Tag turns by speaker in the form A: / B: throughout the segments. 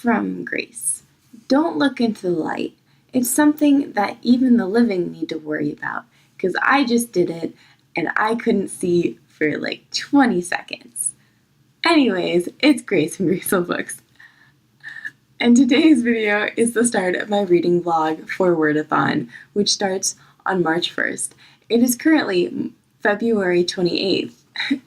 A: from Grace. Don't look into the light. It's something that even the living need to worry about, because I just did it and I couldn't see for like 20 seconds. Anyways, it's Grace from Graceful Books. And today's video is the start of my reading vlog for Wyrdathon, which starts on March 1st. It is currently February 28th,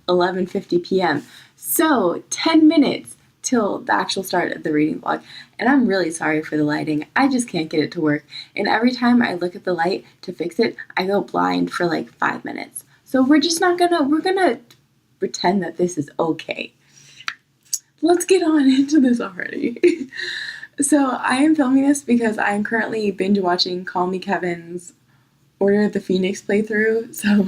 A: 11:50 p.m. So 10 minutes till the actual start of the reading vlog. And I'm really sorry for the lighting. I just can't get it to work. And every time I look at the light to fix it, I go blind for like 5 minutes. So we're gonna pretend that this is okay. Let's get on into this already. So I am filming this because I am currently binge watching Call Me Kevin's Order of the Phoenix playthrough. So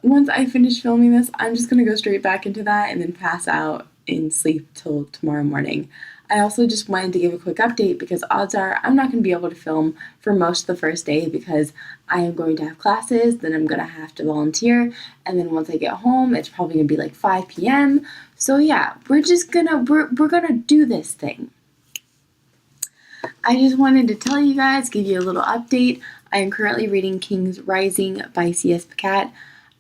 A: once I finish filming this, I'm just gonna go straight back into that and then pass out and sleep till tomorrow morning. I also just wanted to give a quick update because odds are I'm not going to be able to film for most of the first day because I am going to have classes, then I'm going to have to volunteer, and then once I get home, it's probably going to be like 5 p.m. So yeah, we're gonna do this thing. I just wanted to tell you guys, give you a little update. I am currently reading King's Rising by C.S. Pacat.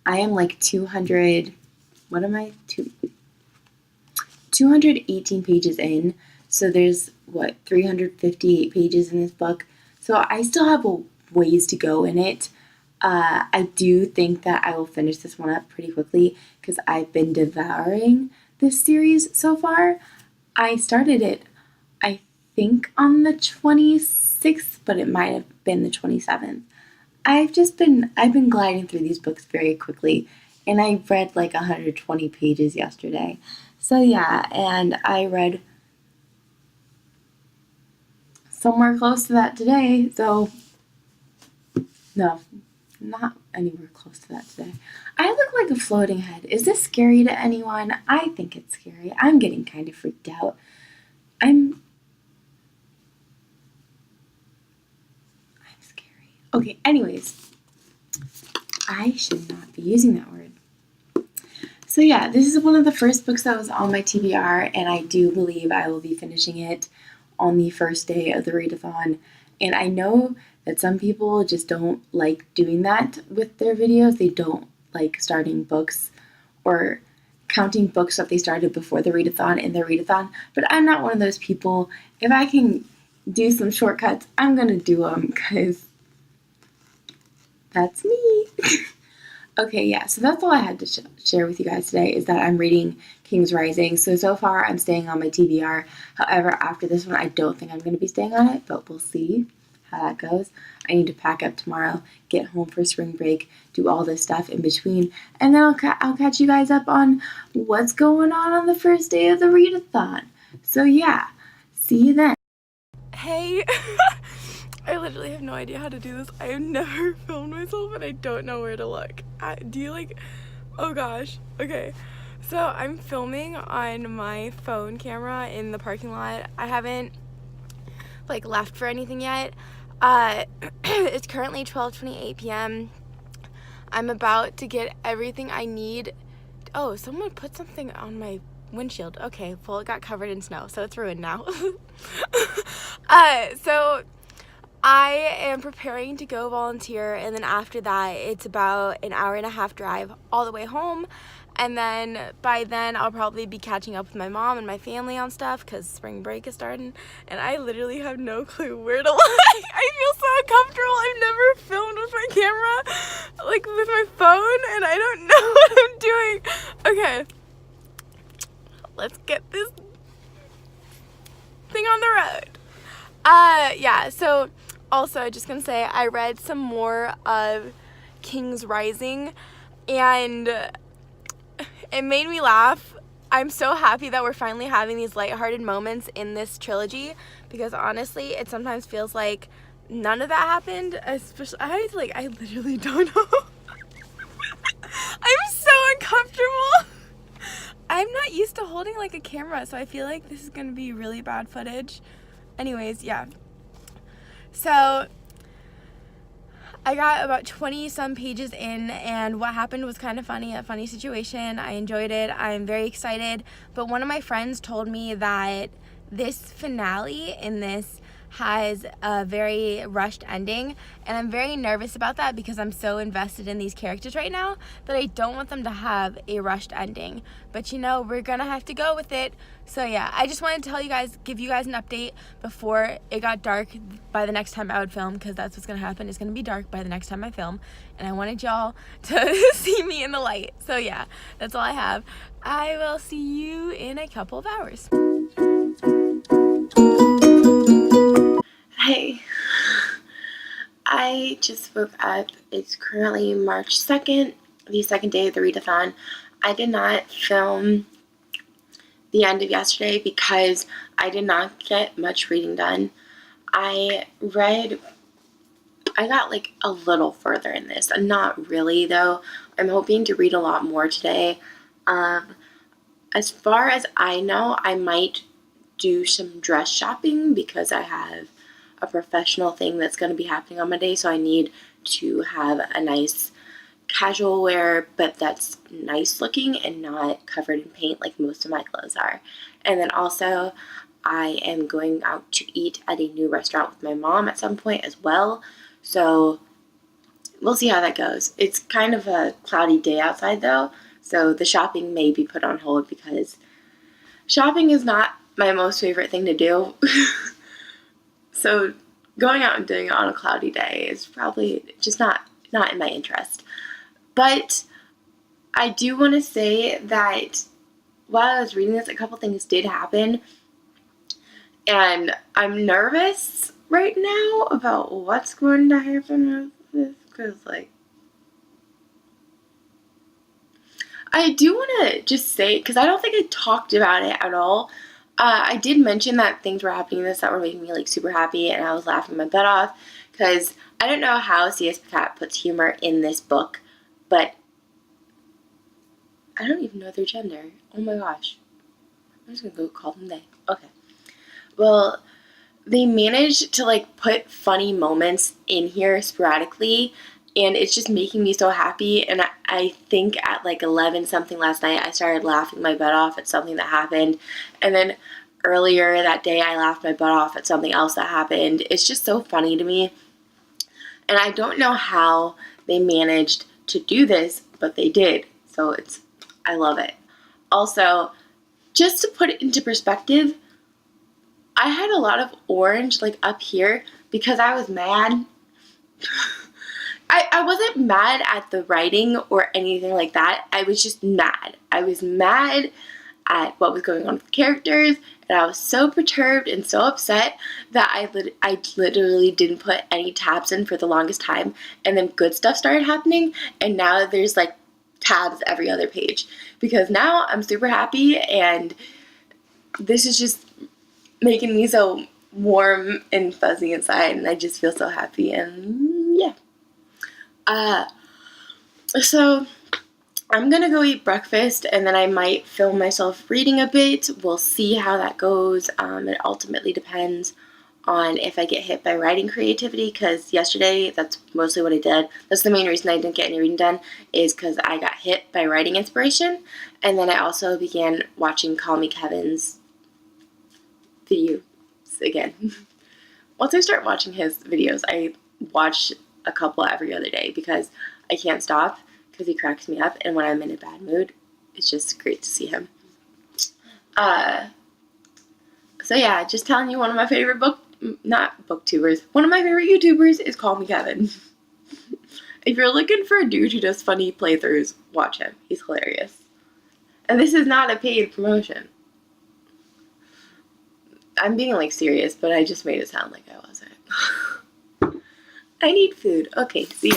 A: I am like 218 pages in. So there's, 358 pages in this book. So I still have a ways to go in it. I do think that I will finish this one up pretty quickly because I've been devouring this series so far. I started it, I think, on the 26th, but it might have been the 27th. I've been gliding through these books very quickly, and I read like 120 pages yesterday. So yeah, and I read somewhere close to that today, so no, not anywhere close to that today. I look like a floating head. Is this scary to anyone? I think it's scary. I'm getting kind of freaked out. I'm scary. Okay, anyways, I should not be using that word. So yeah, this is one of the first books that was on my TBR, and I do believe I will be finishing it on the first day of the readathon. And I know that some people just don't like doing that with their videos. They don't like starting books or counting books that they started before the readathon in their readathon, but I'm not one of those people. If I can do some shortcuts, I'm gonna do them because that's me. Okay, yeah, so that's all I had to share with you guys today is that I'm reading King's Rising. So far I'm staying on my TBR. However, after this one, I don't think I'm going to be staying on it, but we'll see how that goes. I need to pack up tomorrow, get home for spring break, do all this stuff in between, and then I'll catch you guys up on what's going on the first day of the readathon. So yeah, see you then.
B: Hey! I literally have no idea how to do this. I have never filmed myself and I don't know where to look. Oh gosh. Okay. So I'm filming on my phone camera in the parking lot. I haven't left for anything yet. It's currently 12:28 p.m. I'm about to get everything I need. Oh, someone put something on my windshield. Okay, well it got covered in snow, so it's ruined now. So I am preparing to go volunteer, and then after that it's about an hour-and-a-half drive all the way home, and then by then I'll probably be catching up with my mom and my family on stuff because spring break is starting, and I literally have no clue where to look. I feel so uncomfortable. I've never filmed with my camera, with my phone, and I don't know what I'm doing. Okay, let's get this thing on the road. Yeah, so also, just gonna say, I read some more of King's Rising, and it made me laugh. I'm so happy that we're finally having these lighthearted moments in this trilogy, because honestly, it sometimes feels like none of that happened. Especially, I literally don't know. I'm so uncomfortable. I'm not used to holding a camera, so I feel like this is gonna be really bad footage. Anyways, yeah. So I got about 20 some pages in, and what happened was kind of funny, a funny situation. I enjoyed it. I'm very excited. But one of my friends told me that this finale in this has a very rushed ending, and I'm very nervous about that because I'm so invested in these characters right now that I don't want them to have a rushed ending. But you know, we're gonna have to go with it. So yeah, I just wanted to tell you guys, give you guys an update before it got dark by the next time I would film, because that's what's gonna happen. It's gonna be dark by the next time I film, and I wanted y'all to see me in the light. So yeah, that's all I have. I will see you in a couple of hours.
A: Hey, I just woke up. It's currently March 2nd, the second day of the Wyrdathon. I did not film the end of yesterday because I did not get much reading done. I got like a little further in this. Not really though. I'm hoping to read a lot more today. As far as I know, I might do some dress shopping because I have a professional thing that's going to be happening on Monday, so I need to have a nice casual wear, but that's nice looking and not covered in paint like most of my clothes are. And then also, I am going out to eat at a new restaurant with my mom at some point as well, so we'll see how that goes. It's kind of a cloudy day outside though, so the shopping may be put on hold because shopping is not my most favorite thing to do. So going out and doing it on a cloudy day is probably just not in my interest. But I do want to say that while I was reading this, a couple things did happen. And I'm nervous right now about what's going to happen with this. Because, like, I do want to just say, because I don't think I talked about it at all. I did mention that things were happening in this that were making me like super happy, and I was laughing my butt off because I don't know how C.S. Cat puts humor in this book, but I don't even know their gender. Oh my gosh. I'm just gonna go call them they. Okay. Well, they managed to like put funny moments in here sporadically, and it's just making me so happy. And I think at like 11 something last night I started laughing my butt off at something that happened, and then earlier that day I laughed my butt off at something else that happened. It's just so funny to me, and I don't know how they managed to do this, but they did. So I love it. Also, just to put it into perspective, I had a lot of orange like up here because I was mad. I wasn't mad at the writing or anything like that. I was just mad. I was mad at what was going on with the characters, and I was so perturbed and so upset that I literally didn't put any tabs in for the longest time, and then good stuff started happening, and now there's like tabs every other page because now I'm super happy, and this is just making me so warm and fuzzy inside, and I just feel so happy, and yeah. So I'm gonna go eat breakfast, and then I might film myself reading a bit. We'll see how that goes. It ultimately depends on if I get hit by writing creativity, because yesterday, that's mostly what I did. That's the main reason I didn't get any reading done, is because I got hit by writing inspiration, and then I also began watching Call Me Kevin's videos again. Once I start watching his videos, I watch a couple every other day because I can't stop, because he cracks me up, and when I'm in a bad mood, it's just great to see him. So yeah, just telling you, one of my favorite not booktubers, one of my favorite YouTubers is Call Me Kevin. If you're looking for a dude who does funny playthroughs, watch him. He's hilarious. And this is not a paid promotion. I'm being like serious, but I just made it sound like I wasn't. I need food. Okay, see ya.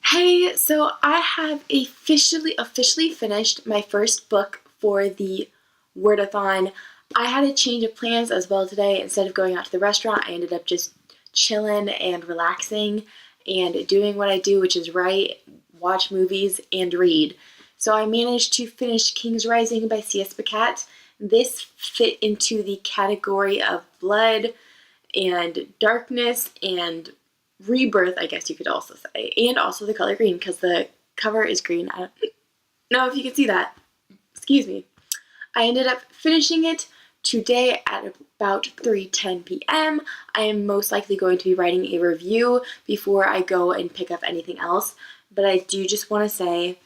A: Hey, so I have officially finished my first book for the Wyrdathon. I had a change of plans as well today. Instead of going out to the restaurant, I ended up just chilling and relaxing and doing what I do, which is write, watch movies, and read. So I managed to finish King's Rising by C.S. Pacat. This fit into the category of blood and darkness and rebirth, I guess you could also say, and also the color green because the cover is green. I don't know if you can see that. Excuse me. I ended up finishing it today at about 3:10 p.m. I am most likely going to be writing a review before I go and pick up anything else, but I do just want to say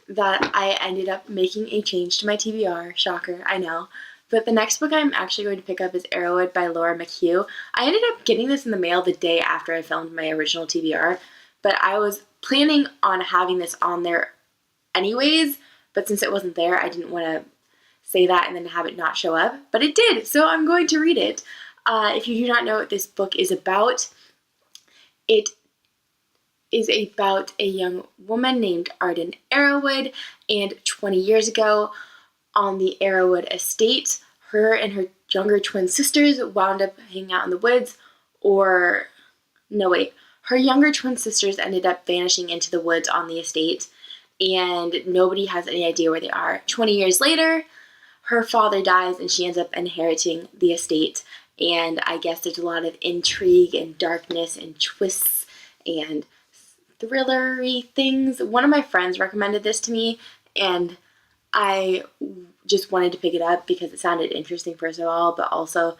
A: that I ended up making a change to my TBR. Shocker, I know. But the next book I'm actually going to pick up is Arrowwood by Laura McHugh. I ended up getting this in the mail the day after I filmed my original TBR, but I was planning on having this on there anyways, but since it wasn't there, I didn't want to say that and then have it not show up, but it did, so I'm going to read it. If you do not know what this book is about, it is about a young woman named Arden Arrowwood, and 20 years ago on the Arrowwood estate, her and her younger twin sisters wound up hanging out in the woods, her younger twin sisters ended up vanishing into the woods on the estate, and nobody has any idea where they are. 20 years later, her father dies and she ends up inheriting the estate, and I guess there's a lot of intrigue and darkness and twists and thrillery things. One of my friends recommended this to me, and I just wanted to pick it up because it sounded interesting, first of all, but also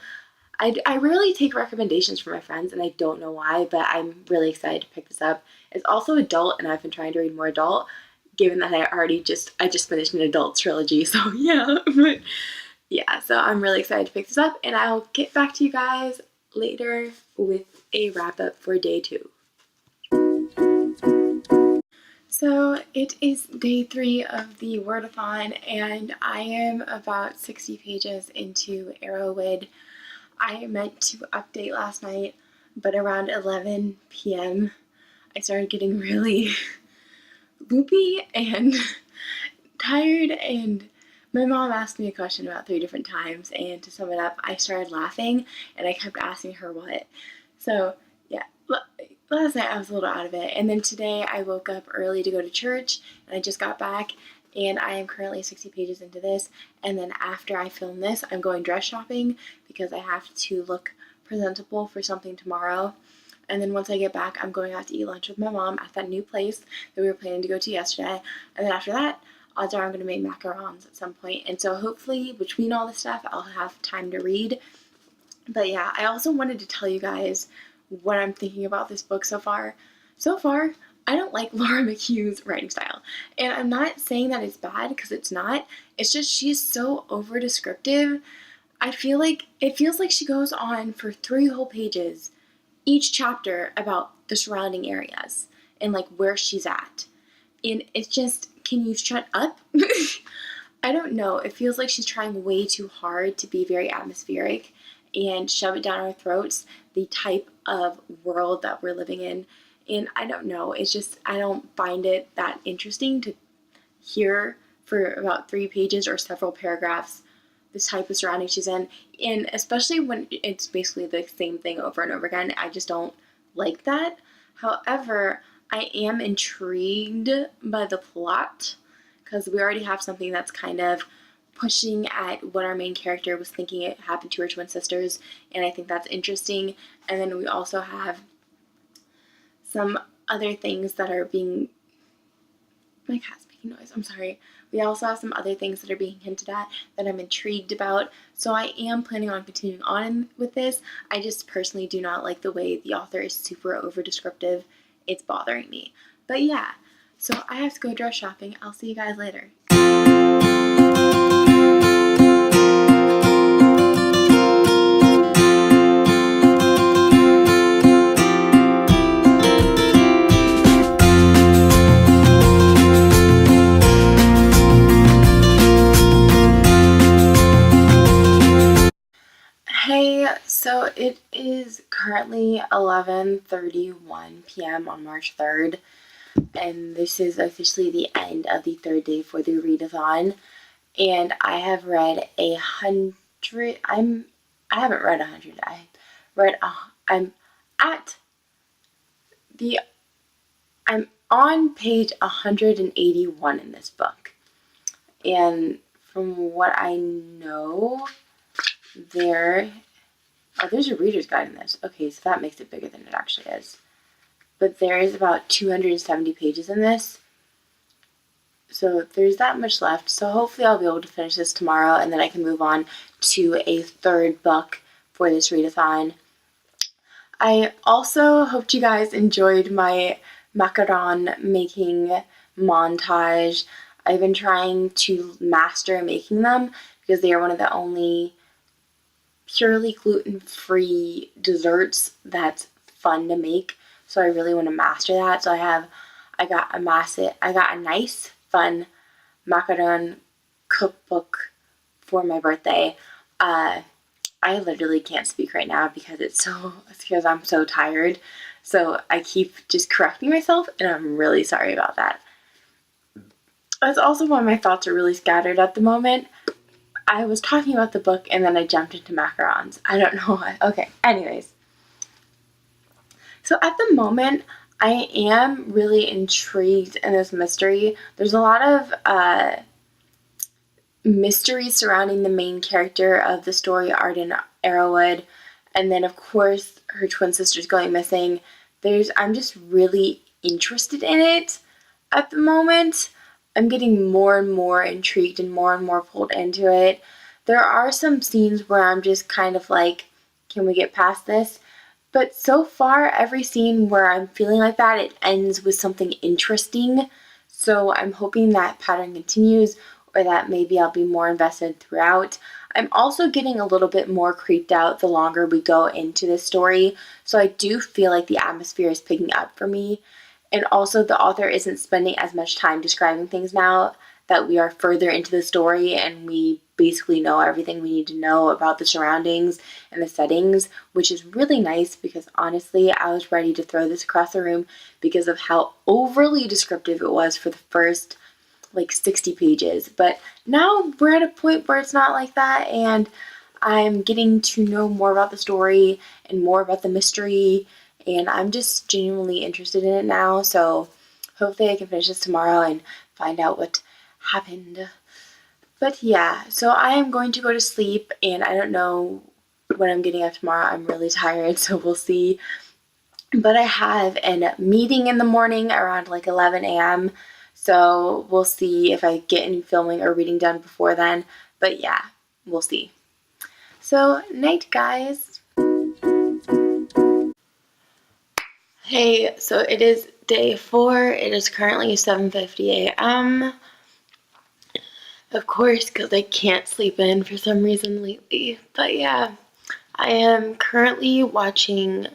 A: I rarely take recommendations from my friends, and I don't know why, but I'm really excited to pick this up. It's also adult, and I've been trying to read more adult, given that I just finished an adult trilogy, so yeah, but yeah, so I'm really excited to pick this up, and I'll get back to you guys later with a wrap-up for day 2. So it is day 3 of the Wyrdathon, and I am about 60 pages into Arrowwood. I meant to update last night, but around 11 p.m. I started getting really loopy and tired, and my mom asked me a question about 3 different times, and to sum it up, I started laughing, and I kept asking her what. So yeah, last night I was a little out of it, and then today I woke up early to go to church, and I just got back, and I am currently 60 pages into this, and then after I film this, I'm going dress shopping because I have to look presentable for something tomorrow. And then once I get back, I'm going out to eat lunch with my mom at that new place that we were planning to go to yesterday. And then after that, odds are I'm going to make macarons at some point. And so hopefully between all this stuff, I'll have time to read. But yeah, I also wanted to tell you guys what I'm thinking about this book so far. So far, I don't like Laura McHugh's writing style. And I'm not saying that it's bad, because it's not. It's just she's so over descriptive. I feel like it feels like she goes on for 3 whole pages each chapter about the surrounding areas and like where she's at. And it's just, can you shut up? I don't know. It feels like she's trying way too hard to be very atmospheric and shove it down our throats, the type of world that we're living in. And I don't know. It's just, I don't find it that interesting to hear for about 3 pages or several paragraphs this type of surrounding she's in, and especially when it's basically the same thing over and over again. I just don't like that. However, I am intrigued by the plot because we already have something that's kind of pushing at what our main character was thinking it happened to her twin sisters, and I think that's interesting. And then we also have some other things that are being... My cat's making noise, I'm sorry. We also have some other things that are being hinted at that I'm intrigued about, so I am planning on continuing on with this. I just personally do not like the way the author is super over descriptive. It's bothering me. But yeah, so I have to go dress shopping. I'll see you guys later. Hey, so it is currently 11:31 p.m. on March 3rd, and this is officially the end of the 3rd day for the readathon, and I have read 100, I haven't read 100, I'm I'm on page 181 in this book. And from what I know, there's a reader's guide in this. Okay, so that makes it bigger than it actually is. But there is about 270 pages in this. So there's that much left. So hopefully I'll be able to finish this tomorrow, and then I can move on to a third book for this readathon. I also hoped you guys enjoyed my macaron making montage. I've been trying to master making them because they are one of the only purely gluten-free desserts that's fun to make. So I really want to master that. So I got a nice, fun macaron cookbook for my birthday. I literally can't speak right now because because I'm so tired. So I keep just correcting myself, and I'm really sorry about that. That's also why my thoughts are really scattered at the moment. I was talking about the book and then I jumped into macarons. I don't know why. Okay, anyways. So at the moment, I am really intrigued in this mystery. There's a lot of mystery surrounding the main character of the story, Arden Arrowwood, and then of course her twin sister's going missing. I'm just really interested in it at the moment. I'm getting more and more intrigued and more pulled into it. There are some scenes where I'm just kind of like, can we get past this? But so far, every scene where I'm feeling like that, it ends with something interesting. So I'm hoping that pattern continues, or that maybe I'll be more invested throughout. I'm also getting a little bit more creeped out the longer we go into this story. So I do feel like the atmosphere is picking up for me. And also the author isn't spending as much time describing things now that we are further into the story and we basically know everything we need to know about the surroundings and the settings, which is really nice because honestly, I was ready to throw this across the room because of how overly descriptive it was for the first 60 pages. But now we're at a point where it's not like that, and I'm getting to know more about the story and more about the mystery, and I'm just genuinely interested in it now. So hopefully I can finish this tomorrow and find out what happened. But yeah, so I am going to go to sleep, and I don't know when I'm getting up tomorrow. I'm really tired, so we'll see. But I have a meeting in the morning around 11 a.m. So we'll see if I get any filming or reading done before then. But yeah, we'll see. So, night, guys. Hey, so it is day 4. It is currently 7:50 a.m. Of course, because I can't sleep in for some reason lately. But yeah, I am currently watching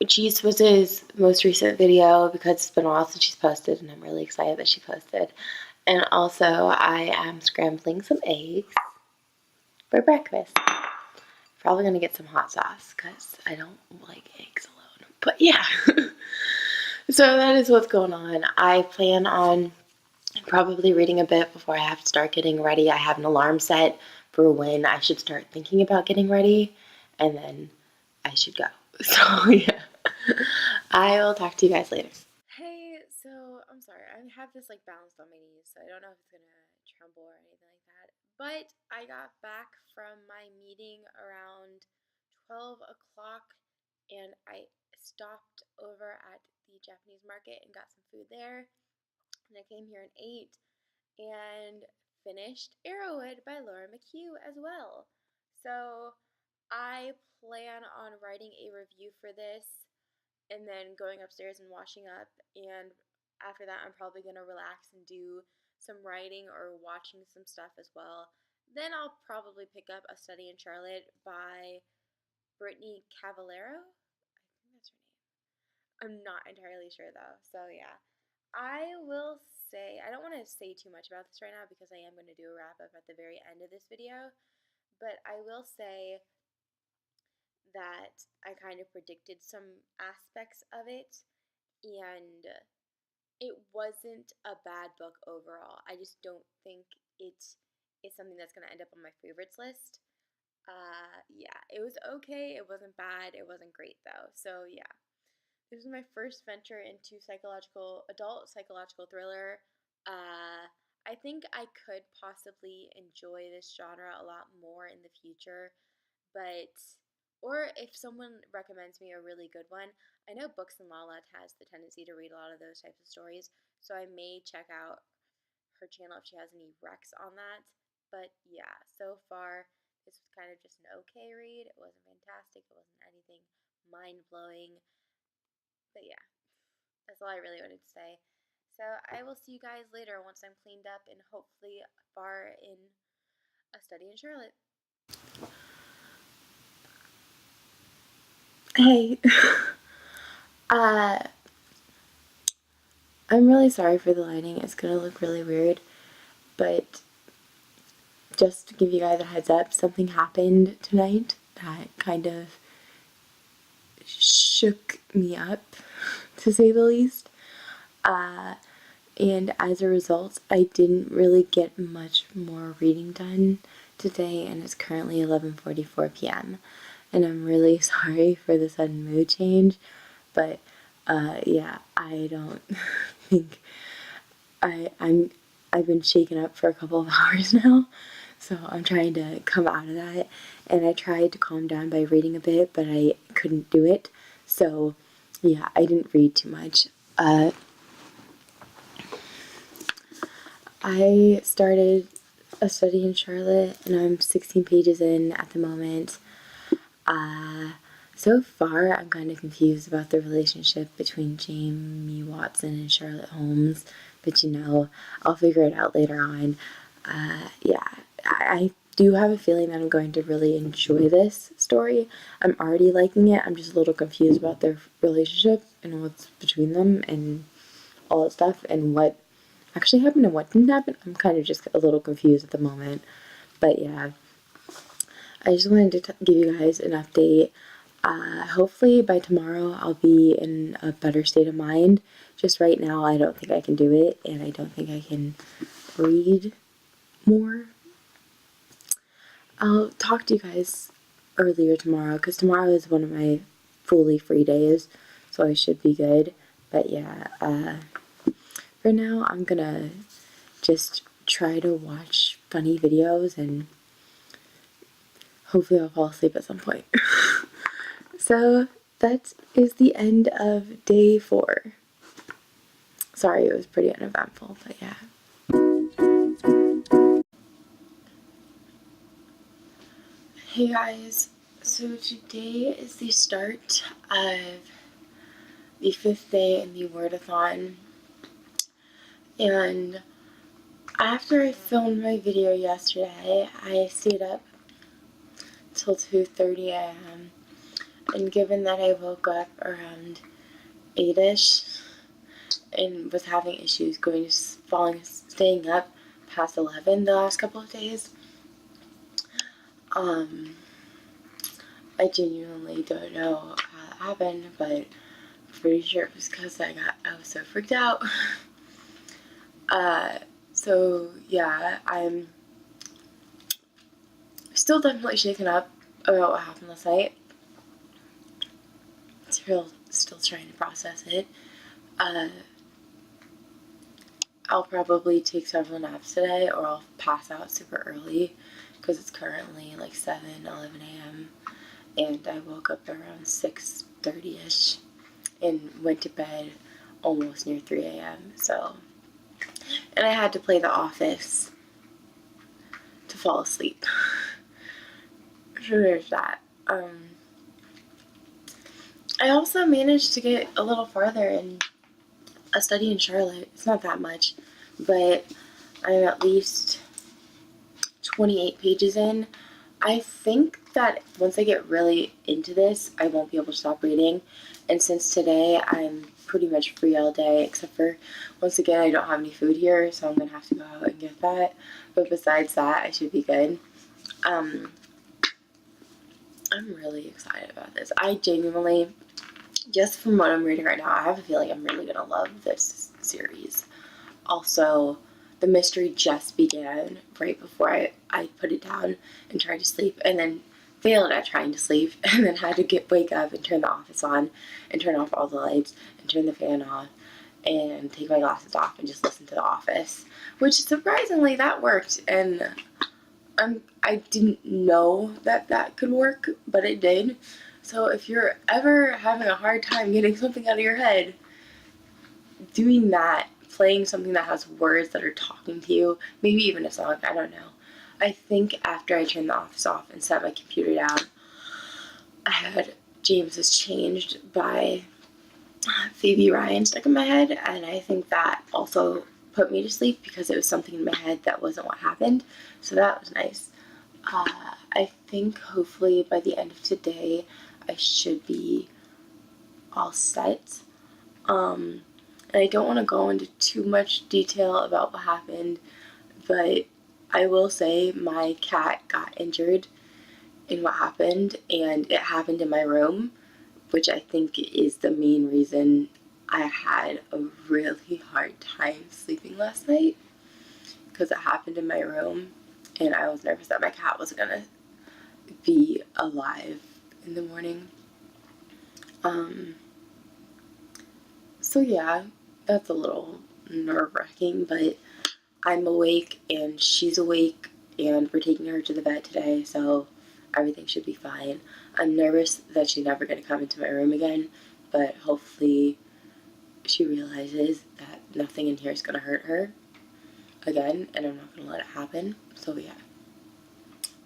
A: G Swizz's most recent video because it's been a while since she's posted, and I'm really excited that she posted. And also, I am scrambling some eggs for breakfast. Probably gonna get some hot sauce because I don't like eggs alone. But yeah, so that is what's going on. I plan on probably reading a bit before I have to start getting ready. I have an alarm set for when I should start thinking about getting ready, and then I should go. So yeah, I will talk to you guys later. Hey, so I'm sorry. I have this balanced on my knees, so I don't know if it's gonna tremble or anything like that. But I got back from my meeting around 12 o'clock, and I stopped over at the Japanese market and got some food there. And I came here and ate and finished Arrowwood by Laura McHugh as well. So I plan on writing a review for this and then going upstairs and washing up. And after that, I'm probably going to relax and do some writing or watching some stuff as well. Then I'll probably pick up A Study in Charlotte by Brittany Cavallero. I think that's her name. I'm not entirely sure though. So yeah, I will say, I don't want to say too much about this right now because I am going to do a wrap up at the very end of this video. But I will say that I kind of predicted some aspects of it, and it wasn't a bad book overall. I just don't think it is something that's going to end up on my favorites list. Yeah, it was okay. It wasn't bad. It wasn't great though. So yeah, this was my first venture into adult psychological thriller. I think I could possibly enjoy this genre a lot more in the future, but or if someone recommends me a really good one, I know Books and Lala has the tendency to read a lot of those types of stories, so I may check out her channel if she has any recs on that. But yeah, so far this was kind of just an okay read. It wasn't fantastic. It wasn't anything mind blowing. But yeah, that's all I really wanted to say. So I will see you guys later once I'm cleaned up and hopefully far in a study in Charlotte. Hey, uh, I'm really sorry for the lighting. It's gonna look really weird, but just to give you guys a heads up, something happened tonight that kind of shook me up, to say the least. And as a result, I didn't really get much more reading done today, and it's currently 11:44 p.m. And I'm really sorry for the sudden mood change, but yeah, I don't think I've been shaken up for a couple of hours now, so I'm trying to come out of that. And I tried to calm down by reading a bit, but I couldn't do it. So yeah, I didn't read too much. I started a study in Charlotte, and I'm 16 pages in at the moment. So far, I'm kind of confused about the relationship between Jamie Watson and Charlotte Holmes, but I'll figure it out later on. Yeah, I do have a feeling that I'm going to really enjoy this story. I'm already liking it. I'm just a little confused about their relationship and what's between them and all that stuff and what actually happened and what didn't happen. I'm kind of just a little confused at the moment. But yeah, I just wanted to give you guys an update. Hopefully by tomorrow I'll be in a better state of mind. Just right now I don't think I can do it, and I don't think I can read more. I'll talk to you guys earlier tomorrow because tomorrow is one of my fully free days, so I should be good. But yeah, for now I'm gonna just try to watch funny videos and hopefully I'll fall asleep at some point. So that is the end of day 4. Sorry, it was pretty uneventful, but yeah. Hey guys, so today is the start of the 5th day in the Wyrdathon, and after I filmed my video yesterday, I stayed up till 2:30 a.m. and given that I woke up around 8ish and was having issues staying up past 11 the last couple of days, I genuinely don't know how that happened, but I'm pretty sure it was because I was so freaked out. So yeah, I'm still definitely shaken up about what happened last night. Still trying to process it. I'll probably take several naps today, or I'll pass out super early because it's currently like 7:11 a.m. and I woke up around 6:30ish and went to bed almost near 3 a.m. So, and I had to play The Office to fall asleep. So there's that. I also managed to get a little farther in a study in Charlotte. It's not that much, but I'm at least 28 pages in. I think that once I get really into this, I won't be able to stop reading. And since today I'm pretty much free all day, except for, once again, I don't have any food here, so I'm going to have to go out and get that. But besides that, I should be good. I'm really excited about this. I genuinely, just from what I'm reading right now, I have a feeling I'm really going to love this series. Also, the mystery just began right before I put it down and tried to sleep, and then failed at trying to sleep and then had to wake up and turn the office on and turn off all the lights and turn the fan off and take my glasses off and just listen to The Office, which surprisingly that worked. And I didn't know that could work, but it did. So if you're ever having a hard time getting something out of your head, doing that, playing something that has words that are talking to you, maybe even a song, I don't know. I think after I turned the office off and set my computer down, I had James Is Changed by Phoebe Ryan stuck in my head, and I think that also put me to sleep because it was something in my head that wasn't what happened, so that was nice. I think hopefully by the end of today I should be all set. And I don't want to go into too much detail about what happened, but I will say my cat got injured in what happened, and it happened in my room, which I think is the main reason I had a really hard time sleeping last night, because it happened in my room, and I was nervous that my cat wasn't going to be alive in the morning. So yeah, that's a little nerve-wracking, but I'm awake and she's awake and we're taking her to the vet today, so everything should be fine. I'm nervous that she's never going to come into my room again, but hopefully she realizes that nothing in here is going to hurt her again, and I'm not going to let it happen. So yeah.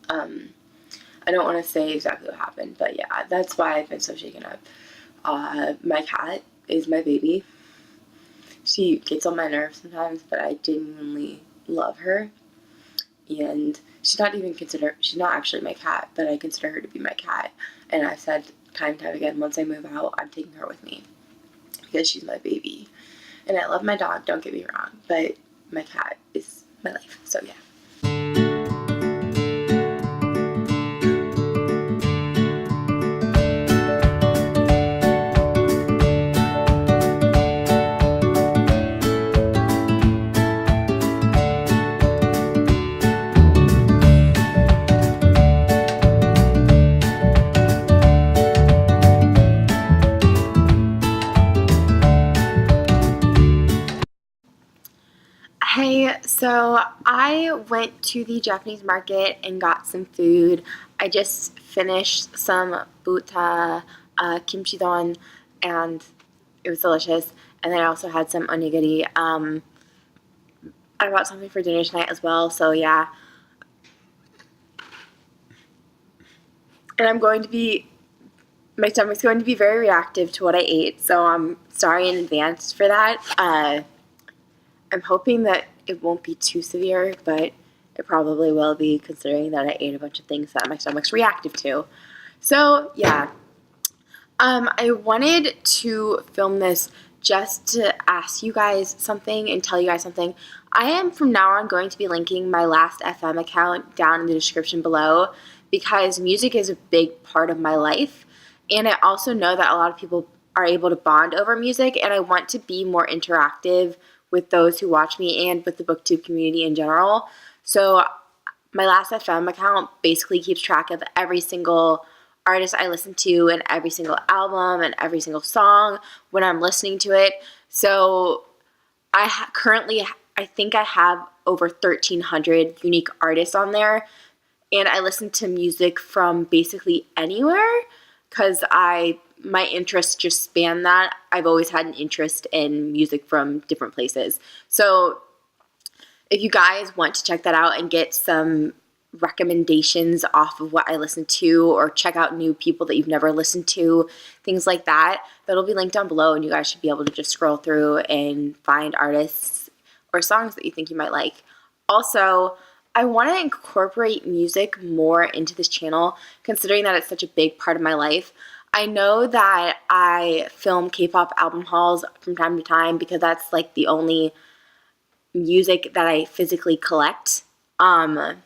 A: I don't want to say exactly what happened, but yeah, that's why I've been so shaken up. My cat is my baby. She gets on my nerves sometimes, but I genuinely love her. And she's not actually my cat, but I consider her to be my cat. And I've said time and time again, once I move out, I'm taking her with me because she's my baby. And I love my dog, don't get me wrong, but my cat is my life, so yeah. Hey, so I went to the Japanese market and got some food. I just finished some buta kimchi don, and it was delicious. And then I also had some onigiri. I bought something for dinner tonight as well, so yeah. And my stomach's going to be very reactive to what I ate, so I'm sorry in advance for that. I'm hoping that it won't be too severe, but it probably will be, considering that I ate a bunch of things that my stomach's reactive to. So yeah, I wanted to film this just to ask you guys something and tell you guys something. I am from now on going to be linking my Last FM account down in the description below, because music is a big part of my life, and I also know that a lot of people are able to bond over music, and I want to be more interactive with those who watch me and with the booktube community in general. So my Last FM account basically keeps track of every single artist I listen to and every single album and every single song when I'm listening to it. So currently I think I have over 1,300 unique artists on there, and I listen to music from basically anywhere because my interests just span that. I've always had an interest in music from different places. So if you guys want to check that out and get some recommendations off of what I listen to, or check out new people that you've never listened to, things like that, that'll be linked down below, and you guys should be able to just scroll through and find artists or songs that you think you might like. Also, I want to incorporate music more into this channel, considering that it's such a big part of my life. I know that I film K-pop album hauls from time to time because that's like the only music that I physically collect. But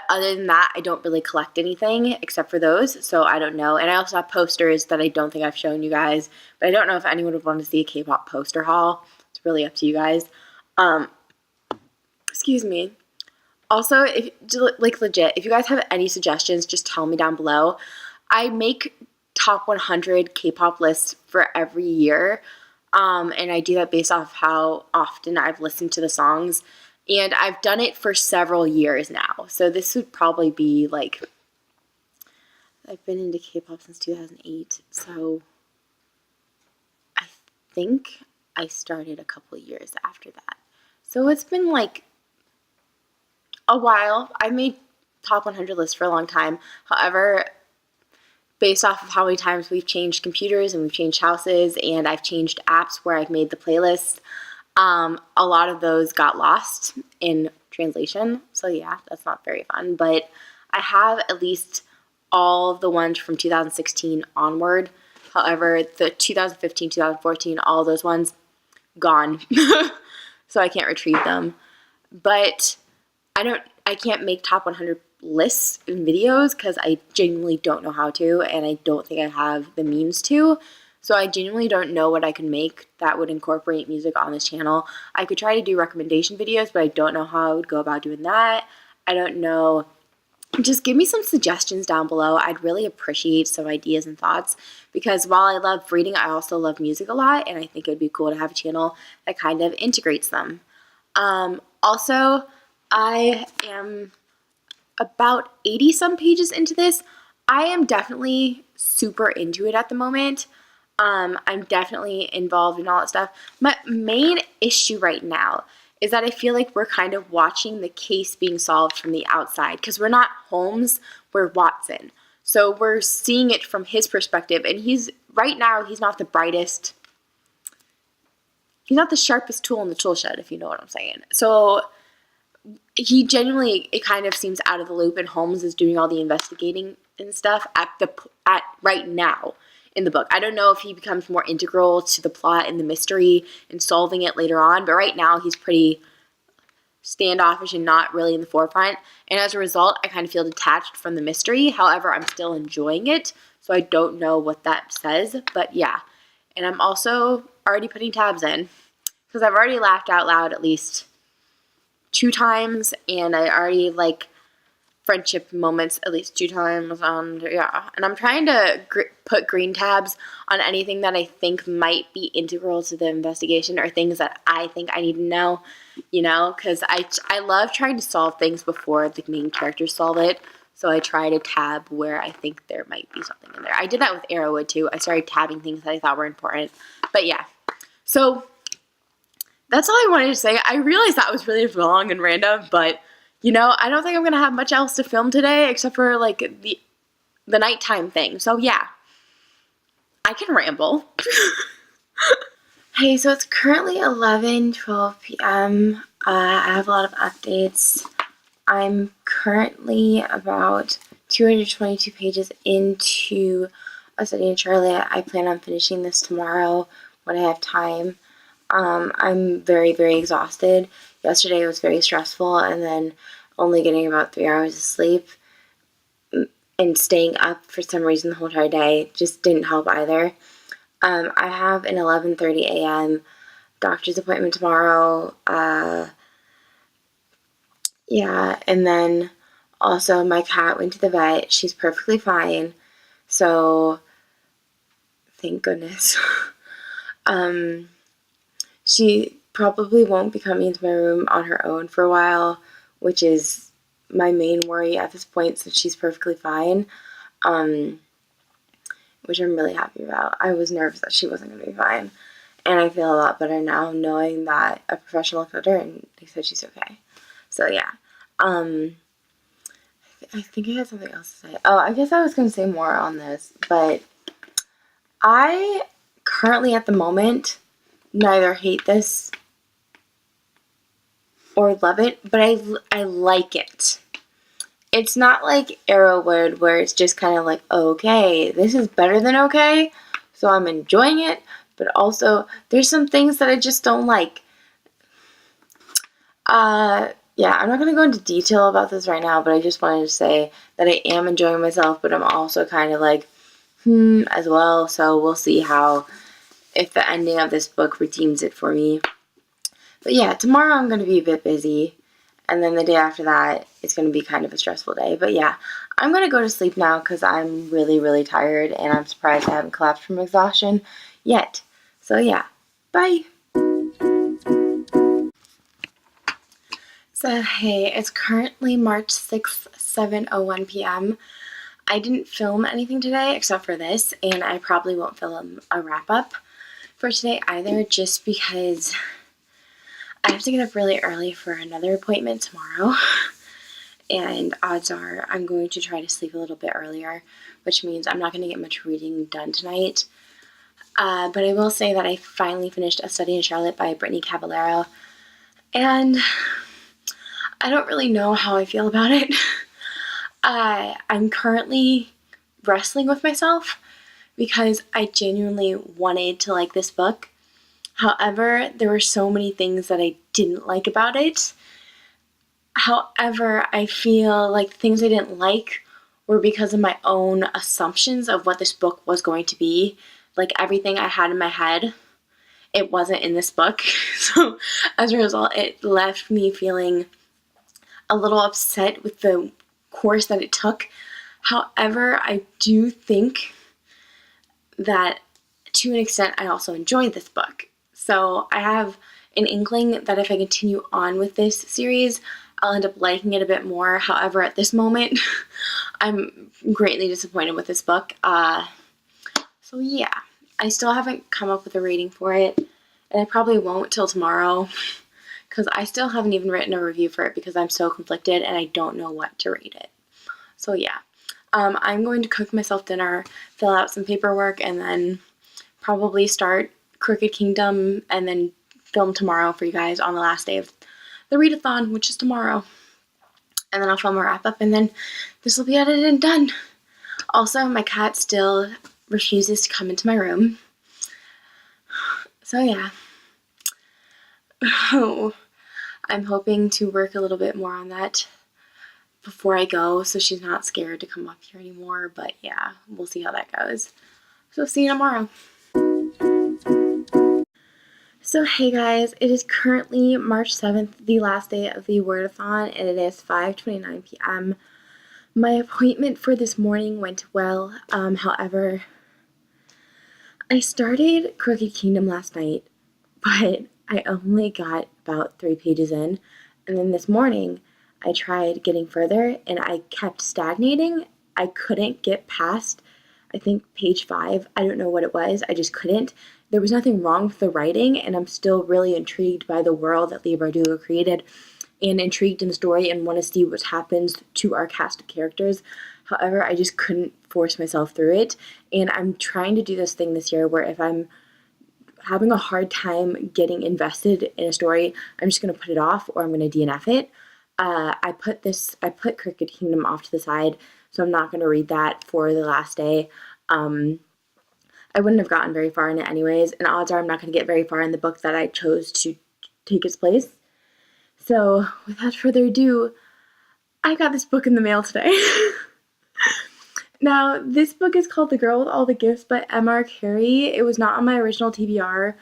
A: other than that, I don't really collect anything except for those, so I don't know. And I also have posters that I don't think I've shown you guys, but I don't know if anyone would want to see a K-pop poster haul. It's really up to you guys. Excuse me. Also, if like legit, if you guys have any suggestions, just tell me down below. I make top 100 K-pop lists for every year, and I do that based off how often I've listened to the songs, and I've done it for several years now. So this would probably be like, I've been into K-pop since 2008, so I think I started a couple of years after that. So it's been like a while. I made top 100 lists for a long time. However, based off of how many times we've changed computers and we've changed houses and I've changed apps where I've made the playlists, a lot of those got lost in translation. So yeah, that's not very fun. But I have at least all of the ones from 2016 onward. However, the 2015, 2014, all those ones, gone. So I can't retrieve them. But I can't make top 100 lists and videos because I genuinely don't know how to, and I don't think I have the means to. So I genuinely don't know what I could make that would incorporate music on this channel. I could try to do recommendation videos, but I don't know how I would go about doing that. I don't know. Just give me some suggestions down below. I'd really appreciate some ideas and thoughts, because while I love reading, I also love music a lot, and I think it would be cool to have a channel that kind of integrates them. Also, I am about 80 some pages into this. I am definitely super into it at the moment. I'm definitely involved in all that stuff. My main issue right now is that I feel like we're kind of watching the case being solved from the outside, because we're not Holmes, we're Watson. So we're seeing it from his perspective, and right now he's not the brightest, he's not the sharpest tool in the tool shed, if you know what I'm saying. So he genuinely, it kind of seems out of the loop, and Holmes is doing all the investigating and stuff at right now in the book. I don't know if he becomes more integral to the plot and the mystery and solving it later on, but right now he's pretty standoffish and not really in the forefront, and as a result I kind of feel detached from the mystery. However, I'm still enjoying it, so I don't know what that says, but yeah. And I'm also already putting tabs in, because I've already laughed out loud at least 2 times, and I already like friendship moments at least 2 times, and yeah. And I'm trying to put green tabs on anything that I think might be integral to the investigation, or things that I think I need to know, you know, because I love trying to solve things before the main characters solve it. So I try to tab where I think there might be something in there. I did that with Arrowwood too. I started tabbing things that I thought were important. But yeah, so that's all I wanted to say. I realized that was really long and random, but you know, I don't think I'm going to have much else to film today except for like the nighttime thing. So yeah, I can ramble. Hey, so it's currently 11:12 p.m. I have a lot of updates. I'm currently about 222 pages into A Study in Charlotte. I plan on finishing this tomorrow when I have time. I'm very, very exhausted. Yesterday was very stressful, and then only getting about 3 hours of sleep and staying up for some reason the whole entire day just didn't help either. I have an 11:30 a.m. doctor's appointment tomorrow. Yeah, and then also my cat went to the vet. She's perfectly fine, so thank goodness. She probably won't be coming into my room on her own for a while, which is my main worry at this point, since she's perfectly fine, which I'm really happy about. I was nervous that she wasn't going to be fine, and I feel a lot better now knowing that a professional looked at her and they said she's okay. So yeah, I think I had something else to say. Oh, I guess I was going to say more on this, but I currently at the moment neither hate this or love it, but I like it. It's not like Arrowwood where it's just kind of like, okay, this is better than okay, so I'm enjoying it, but also there's some things that I just don't like. Yeah, I'm not going to go into detail about this right now, but I just wanted to say that I am enjoying myself, but I'm also kind of like, as well, so we'll see if the ending of this book redeems it for me. But yeah, tomorrow I'm going to be a bit busy, and then the day after that, it's going to be kind of a stressful day. But yeah, I'm going to go to sleep now because I'm really, really tired, and I'm surprised I haven't collapsed from exhaustion yet. So yeah, bye! So hey, it's currently March 6th, 7:01 p.m. I didn't film anything today except for this, and I probably won't film a wrap-up for today either, just because I have to get up really early for another appointment tomorrow, and odds are I'm going to try to sleep a little bit earlier, which means I'm not going to get much reading done tonight. But I will say that I finally finished A Study in Charlotte by Brittany Caballero, and I don't really know how I feel about it. I'm currently wrestling with myself because I genuinely wanted to like this book. However, there were so many things that I didn't like about it. However, I feel like things I didn't like were because of my own assumptions of what this book was going to be. Like everything I had in my head, it wasn't in this book. So as a result, it left me feeling a little upset with the course that it took. However, I do think that to an extent I also enjoyed this book. So I have an inkling that if I continue on with this series, I'll end up liking it a bit more. However, at this moment, I'm greatly disappointed with this book. So yeah, I still haven't come up with a rating for it, and I probably won't till tomorrow, because I still haven't even written a review for it because I'm so conflicted and I don't know what to rate it. So yeah, I'm going to cook myself dinner, fill out some paperwork, and then probably start Crooked Kingdom, and then film tomorrow for you guys on the last day of the readathon, which is tomorrow. And then I'll film a wrap-up, and then this will be edited and done. Also, my cat still refuses to come into my room. So yeah. I'm hoping to work a little bit more on that before I go, so she's not scared to come up here anymore. But yeah, we'll see how that goes. So see you tomorrow. So hey guys, it is currently March 7th, the last day of the Wyrdathon, and it is 5:29 p.m. My appointment for this morning went well. However, I started Crooked Kingdom last night, but I only got about 3 pages in, and then this morning I tried getting further and I kept stagnating. I couldn't get past, I think, page 5. I don't know what it was, I just couldn't. There was nothing wrong with the writing, and I'm still really intrigued by the world that Leigh Bardugo created, and intrigued in the story and want to see what happens to our cast of characters. However, I just couldn't force myself through it, and I'm trying to do this thing this year where if I'm having a hard time getting invested in a story, I'm just going to put it off, or I'm going to DNF it. I put Crooked Kingdom off to the side, so I'm not going to read that for the last day. I wouldn't have gotten very far in it anyways, and odds are I'm not going to get very far in the book that I chose to take its place. So, without further ado, I got this book in the mail today. Now, this book is called The Girl with All the Gifts by M.R. Carey. It was not on my original TBR.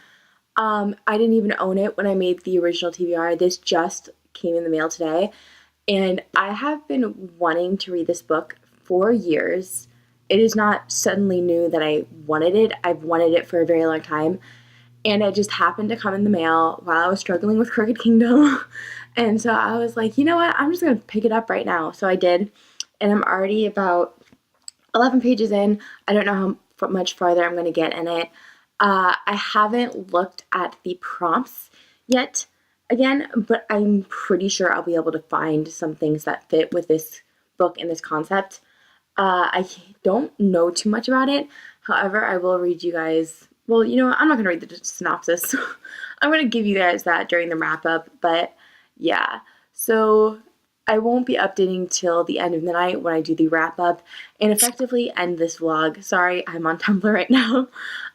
A: I didn't even own it when I made the original TBR. This just came in the mail today, and I have been wanting to read this book for years. It is not suddenly new that I wanted it. I've wanted it for a very long time, and it just happened to come in the mail while I was struggling with Crooked Kingdom. And so I was like, you know what? I'm just going to pick it up right now. So I did, and I'm already about 11 pages in. I don't know how much farther I'm going to get in it. I haven't looked at the prompts yet again, but I'm pretty sure I'll be able to find some things that fit with this book and this concept. I don't know too much about it. However, I will read you guys, well, you know what, I'm not going to read the synopsis. I'm going to give you guys that during the wrap-up, but yeah. So I won't be updating till the end of the night when I do the wrap-up and effectively end this vlog. Sorry, I'm on Tumblr right now.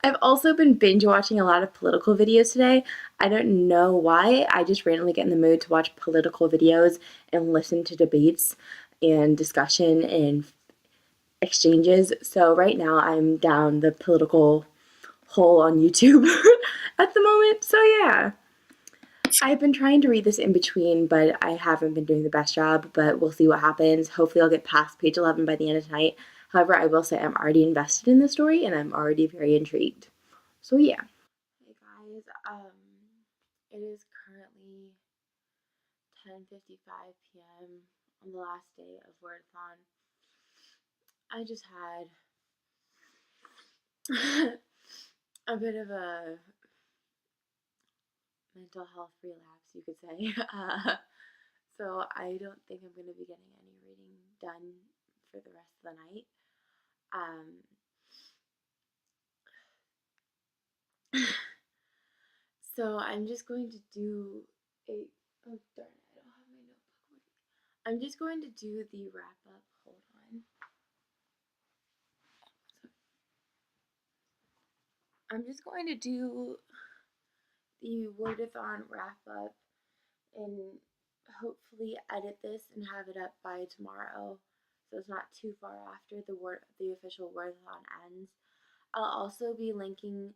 A: I've also been binge-watching a lot of political videos today. I don't know why. I just randomly get in the mood to watch political videos and listen to debates and discussion and exchanges. So right now I'm down the political hole on YouTube at the moment. So yeah. I've been trying to read this in between, but I haven't been doing the best job, but we'll see what happens. Hopefully I'll get past page 11 by the end of tonight. However, I will say I'm already invested in the story and I'm already very intrigued. So yeah. Hey guys, it is currently 10:55 p.m. on the last day of Wyrdathon. I just had a bit of a mental health relapse, you could say. So I don't think I'm going to be getting any reading done for the rest of the night. So I'm just going to do a, oh darn it, I don't have my notebook with me. I'm just going to do the wrap up. Hold on. I'm just going to do the Wyrdathon wrap up and hopefully edit this and have it up by tomorrow, so it's not too far after the official Wyrdathon ends. I'll also be linking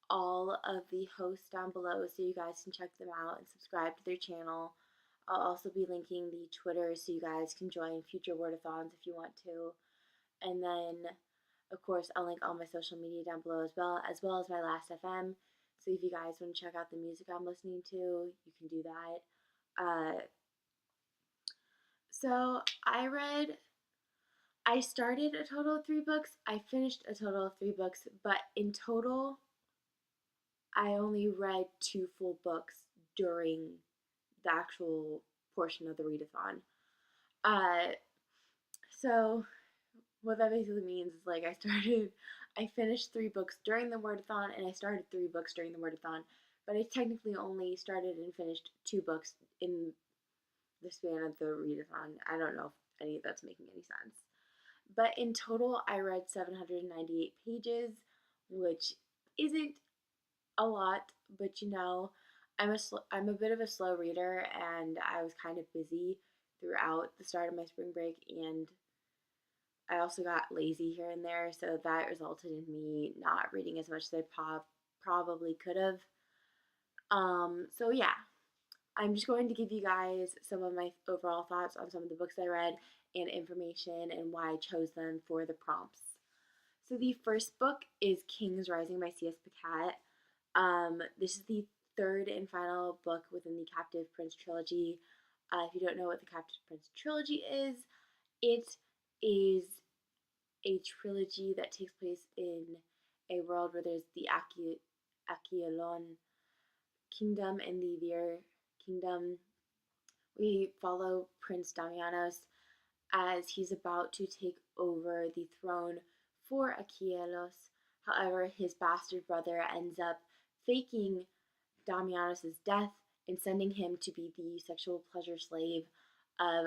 A: all of the hosts down below so you guys can check them out and subscribe to their channel. I'll also be linking the Twitter so you guys can join future Wyrdathons if you want to. And then, of course, I'll link all my social media down below as well as my last FM. So if you guys want to check out the music I'm listening to, you can do that. So I started a total of 3 books. I finished a total of 3 books, but in total, I only read 2 full books during the actual portion of the readathon. Uh, so what that basically means is like I finished 3 books during the Wyrdathon and I started 3 books during the Wyrdathon, but I technically only started and finished 2 books in the span of the readathon. I don't know if any of that's making any sense. But in total, I read 798 pages, which isn't a lot, but I'm a bit of a slow reader, and I was kind of busy throughout the start of my spring break, and I also got lazy here and there, so that resulted in me not reading as much as I probably could have. So yeah, I'm just going to give you guys some of my overall thoughts on some of the books I read and information and why I chose them for the prompts. So the first book is King's Rising by C.S. Pacat. This is the third and final book within the Captive Prince trilogy. If you don't know what the Captive Prince trilogy is, it is a trilogy that takes place in a world where there's the Acheilon kingdom and the Vir kingdom. We follow Prince Damianos as he's about to take over the throne for Achelos. However, his bastard brother ends up faking Damianos' death and sending him to be the sexual pleasure slave of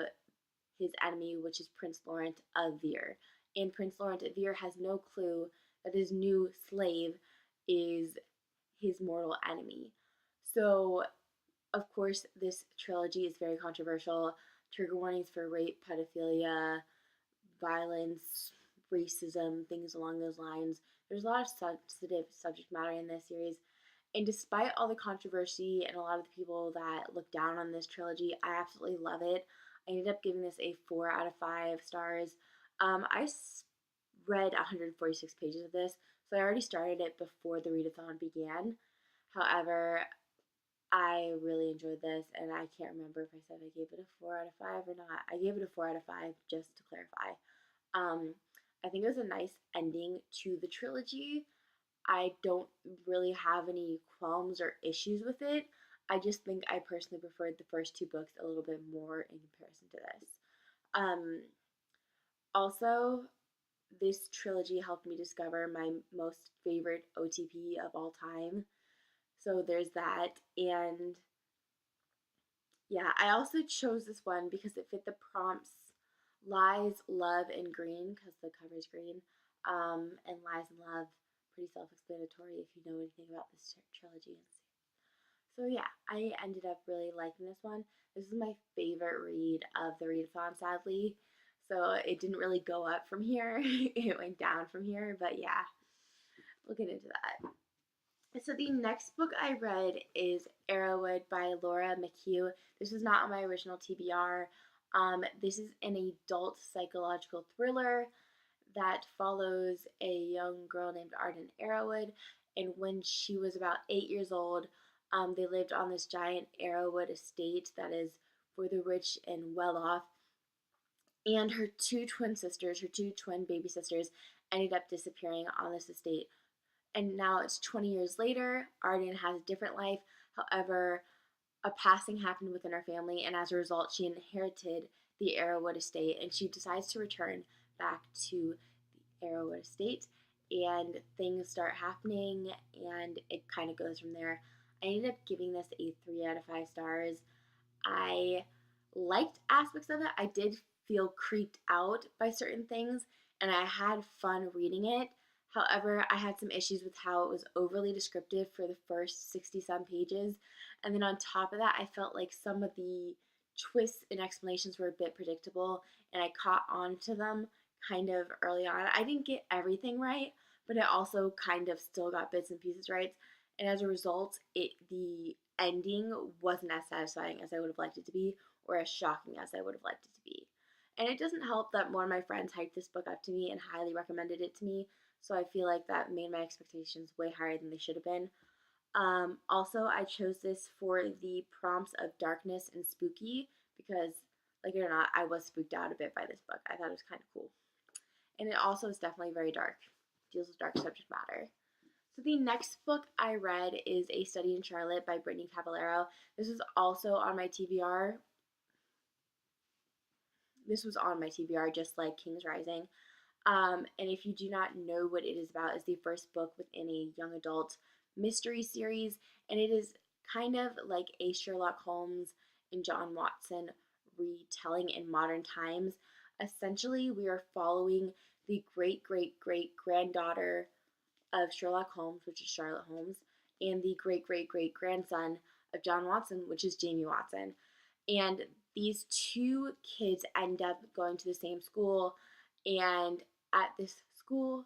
A: his enemy, which is Prince Laurent of Vir. And Prince Laurent of Vir has no clue that his new slave is his mortal enemy. So, of course, this trilogy is very controversial. Trigger warnings for rape, pedophilia, violence, racism, things along those lines. There's a lot of sensitive subject matter in this series. And despite all the controversy and a lot of the people that look down on this trilogy, I absolutely love it. I ended up giving this a 4 out of 5 stars. I read 146 pages of this, so I already started it before the readathon began. However, I really enjoyed this, and I can't remember if I said I gave it a 4 out of 5 or not. I gave it a 4 out of 5 just to clarify. I think it was a nice ending to the trilogy. I don't really have any qualms or issues with it. I just think I personally preferred the first 2 books a little bit more in comparison to this. Also, this trilogy helped me discover my most favorite OTP of all time. So there's that. And yeah, I also chose this one because it fit the prompts Lies, Love, and Green, because the cover is green. And Lies and Love, pretty self-explanatory if you know anything about this trilogy. So yeah, I ended up really liking this one. This is my favorite read of the readathon, sadly. So it didn't really go up from here. It went down from here, but yeah, we'll get into that. So the next book I read is Arrowwood by Laura McHugh. This was not on my original TBR. This is an adult psychological thriller that follows a young girl named Arden Arrowwood. And when she was about 8 years old, they lived on this giant Arrowwood estate that is for the rich and well off. And her two twin sisters, her two twin baby sisters, ended up disappearing on this estate. And now it's 20 years later. Arden has a different life. However, a passing happened within her family, and as a result, she inherited the Arrowwood estate, and she decides to return back to the Arrowwood estate, and things start happening, and it kind of goes from there. I ended up giving this a 3 out of 5 stars. I liked aspects of it. I did feel creeped out by certain things, and I had fun reading it. However, I had some issues with how it was overly descriptive for the first 60-some pages. And then on top of that, I felt like some of the twists and explanations were a bit predictable, and I caught on to them kind of early on. I didn't get everything right, but I also kind of still got bits and pieces right. And as a result, the ending wasn't as satisfying as I would have liked it to be, or as shocking as I would have liked it to be. And it doesn't help that one of my friends hyped this book up to me and highly recommended it to me, so I feel like that made my expectations way higher than they should have been. Also, I chose this for the prompts of darkness and spooky because, like it or not, I was spooked out a bit by this book. I thought it was kind of cool. And it also is definitely very dark, deals with dark subject matter. So the next book I read is A Study in Charlotte by Brittany Cavallero. This was also on my TBR. This was on my TBR just like King's Rising. And if you do not know what it is about, it's the first book within a young adult mystery series, and it is kind of like a Sherlock Holmes and John Watson retelling in modern times. Essentially, we are following the great great great granddaughter of Sherlock Holmes, which is Charlotte Holmes, and the great great great grandson of John Watson, which is Jamie Watson. And these two kids end up going to the same school, and at this school,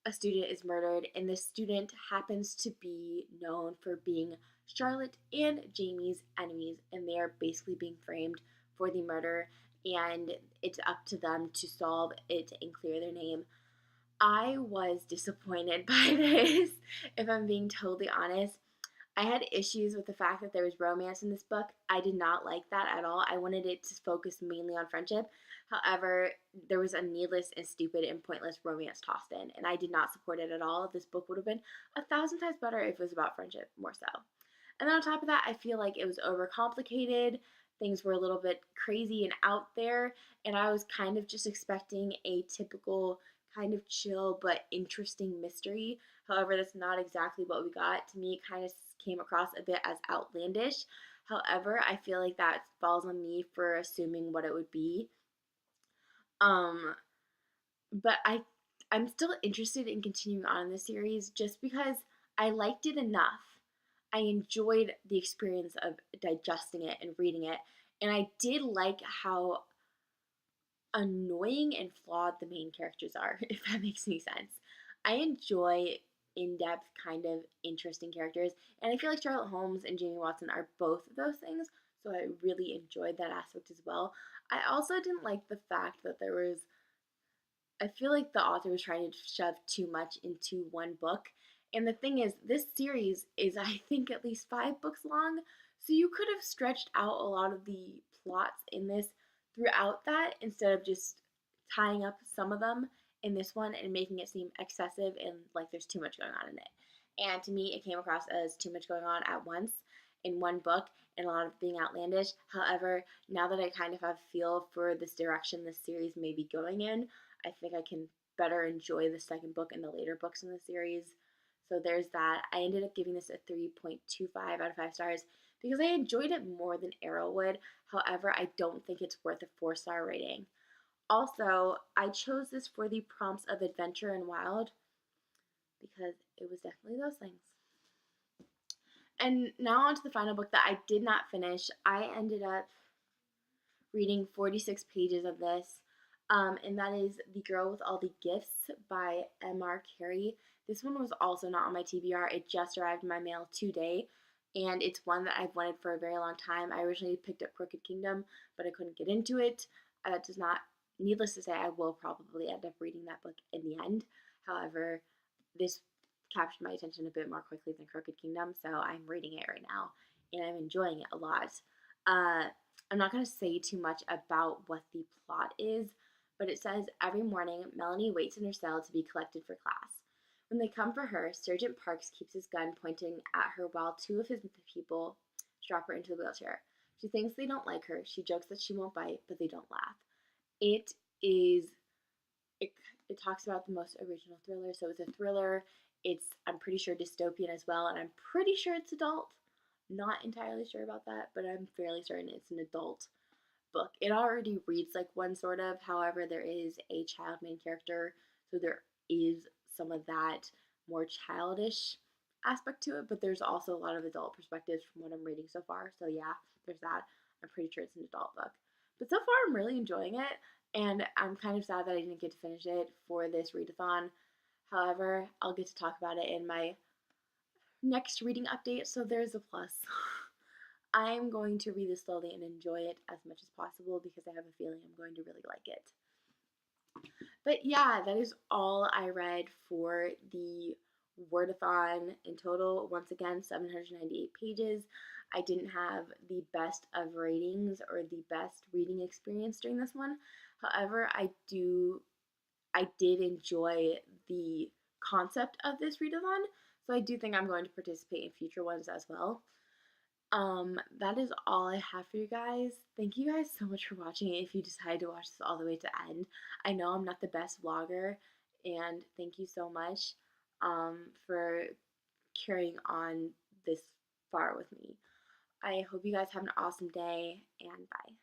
A: a student is murdered, and this student happens to be known for being Charlotte and Jamie's enemies, and they are basically being framed for the murder, and it's up to them to solve it and clear their name. I was disappointed by this, if I'm being totally honest. I had issues with the fact that there was romance in this book. I did not like that at all. I wanted it to focus mainly on friendship. However, there was a needless and stupid and pointless romance tossed in, and I did not support it at all. This book would have been 1,000 times better if it was about friendship, more so. And then on top of that, I feel like it was overcomplicated. Things were a little bit crazy and out there, and I was kind of just expecting a typical kind of chill but interesting mystery. However, that's not exactly what we got. To me, it kind of came across a bit as outlandish. However, I feel like that falls on me for assuming what it would be. Um, but I'm still interested in continuing on in the series just because I liked it enough. I enjoyed the experience of digesting it and reading it, and I did like how annoying and flawed the main characters are, if that makes any sense. I enjoy in-depth, kind of interesting characters, and I feel like Sherlock Holmes and Jamie Watson are both of those things, so I really enjoyed that aspect as well. I also didn't like the fact that I feel like the author was trying to shove too much into one book. And the thing is, this series is, I think, at least 5 books long. So you could have stretched out a lot of the plots in this throughout that instead of just tying up some of them in this one and making it seem excessive and like there's too much going on in it. And to me, it came across as too much going on at once in one book and a lot of being outlandish. However, now that I kind of have a feel for this direction this series may be going in, I think I can better enjoy the second book and the later books in the series. So there's that. I ended up giving this a 3.25 out of 5 stars because I enjoyed it more than Arrowwood. However, I don't think it's worth a 4-star rating. Also, I chose this for the prompts of adventure and wild because it was definitely those things. And now on to the final book that I did not finish. I ended up reading 46 pages of this. And that is The Girl with All the Gifts by M.R. Carey. This one was also not on my TBR. It just arrived in my mail today, and it's one that I've wanted for a very long time. I originally picked up Crooked Kingdom, but I couldn't get into it. Does not, needless to say, I will probably end up reading that book in the end. However, this captured my attention a bit more quickly than Crooked Kingdom, so I'm reading it right now, and I'm enjoying it a lot. I'm not going to say too much about what the plot is, but it says every morning Melanie waits in her cell to be collected for class. When they come for her, Sergeant Parks keeps his gun pointing at her while two of his people strap her into the wheelchair. She thinks they don't like her. She jokes that she won't bite, but they don't laugh. It is it talks about the most original thriller. So it's a thriller. It's, I'm pretty sure, dystopian as well, and I'm pretty sure it's adult. Not entirely sure about that, but I'm fairly certain it's an adult book. It already reads like one, sort of. However, there is a child main character, so there is some of that more childish aspect to it, but there's also a lot of adult perspectives from what I'm reading so far. So yeah, there's that. I'm pretty sure it's an adult book. But so far I'm really enjoying it, and I'm kind of sad that I didn't get to finish it for this readathon. However, I'll get to talk about it in my next reading update, so there's a plus. I'm going to read this slowly and enjoy it as much as possible because I have a feeling I'm going to really like it. But yeah, that is all I read for the Wyrdathon in total. Once again, 798 pages. I didn't have the best of ratings or the best reading experience during this one. However, I did enjoy the concept of this readathon, so I do think I'm going to participate in future ones as well. That is all I have for you guys. Thank you guys so much for watching if you decided to watch this all the way to end. I know I'm not the best vlogger, and thank you so much for carrying on this far with me. I hope you guys have an awesome day, and bye.